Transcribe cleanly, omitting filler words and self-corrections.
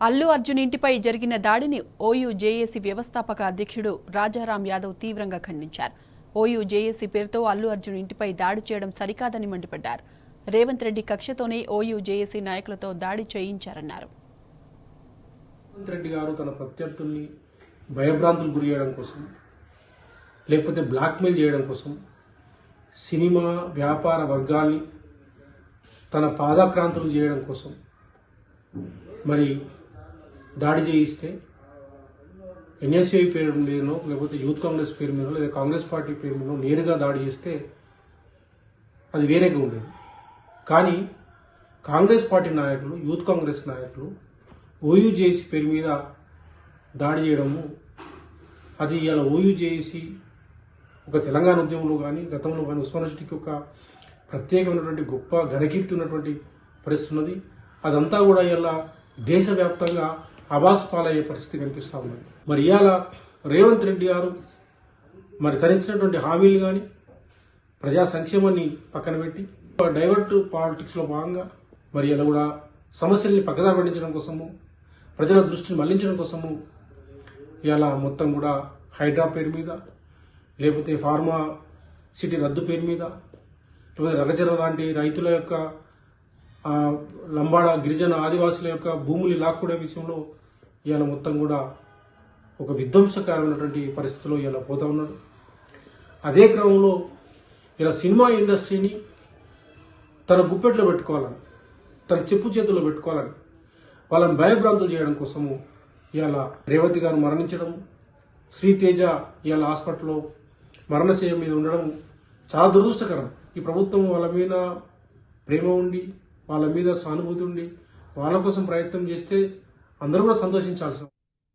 అల్లు అర్జున్ ఇంటిపై జరిగిన దాడిని ఓయూ జేఏసీ వ్యవస్థాపక అధ్యక్షుడు రాజారాం యాదవ్ తీవ్రంగా ఖండించారు. ఓయూ జేఏసీ పేరుతో అల్లు అర్జున్ ఇంటిపై దాడి చేయడం సరికాదని మండిపడ్డారు. రేవంత్ రెడ్డి కక్షతోనే ఓయూ జేఏసీ నాయకులతో దాడి చేయించారన్నారు. రేవంత్ రెడ్డి గారు తన ప్రత్యర్థుల్ని భయభ్రాంతులు గురి చేయడం కోసం, లేకపోతే బ్లాక్మెయిల్ చేయడం కోసం సినిమా వ్యాపార వర్గాల్ని తన పాదాక్రాంతులు చేయడం కోసం మరి దాడి చేయిస్తే ఎన్ఎస్ఐ పేరు మీదనో, లేకపోతే యూత్ కాంగ్రెస్ పేరు మీదనో, లేదా కాంగ్రెస్ పార్టీ పేరు మీదనో నేరుగా దాడి చేస్తే అది వేరేగా ఉండేది. కానీ కాంగ్రెస్ పార్టీ నాయకులు, యూత్ కాంగ్రెస్ నాయకులు ఓయూ జేఏసీ పేరు మీద దాడి చేయడము, అది ఇలా ఓయూ జేఏసీ ఒక తెలంగాణ ఉద్యమంలో కానీ గతంలో కానీ ఉస్మాన్ యూనివర్సిటీకి ఒక ప్రత్యేకమైనటువంటి గొప్ప ఘనకీర్తి ఉన్నటువంటి పరిస్థితి ఉన్నది. అదంతా కూడా ఇలా దేశవ్యాప్తంగా అబాస్ పాలయ్యే పరిస్థితి కనిపిస్తూ ఉన్నది. మరి ఇవాళ రేవంత్ రెడ్డి గారు మరి తరించినటువంటి హామీలు కానీ ప్రజా సంక్షేమాన్ని పక్కన పెట్టి డైవర్ట్ పాలిటిక్స్లో భాగంగా మరి ఇలా కూడా సమస్యల్ని పక్కదారి పట్టించడం కోసము, ప్రజల దృష్టిని మళ్లించడం కోసము ఇలా మొత్తం కూడా హైడ్రా పేరు మీద, లేకపోతే ఫార్మా సిటీ రద్దు పేరు మీద, లేకపోతే రగచర లాంటి రైతుల యొక్క లంబాడ గిరిజన ఆదివాసుల యొక్క భూములు లాక్కునే విషయంలో ఇవాళ మొత్తం కూడా ఒక విధ్వంసకరమైనటువంటి పరిస్థితిలో ఇలా పోతా ఉన్నాడు. అదే క్రమంలో ఇలా సినిమా ఇండస్ట్రీని తన గుప్పెట్లో పెట్టుకోవాలని, తన చెప్పు చేతుల్లో పెట్టుకోవాలని వాళ్ళని భయభ్రాంతులు చేయడం కోసము ఇవాళ రేవతి గారు మరణించడం, శ్రీతేజ ఇవాళ హాస్పిటల్లో మరణశయ్య మీద ఉండడం చాలా దురదృష్టకరం. ఈ ప్రభుత్వం వాళ్ళ మీద ప్రేమ ఉండి, వాళ్ళ మీద సానుభూతి ఉండి, వాళ్ళ కోసం ప్రయత్నం చేస్తే అందరూ కూడా సంతోషించాల్సిన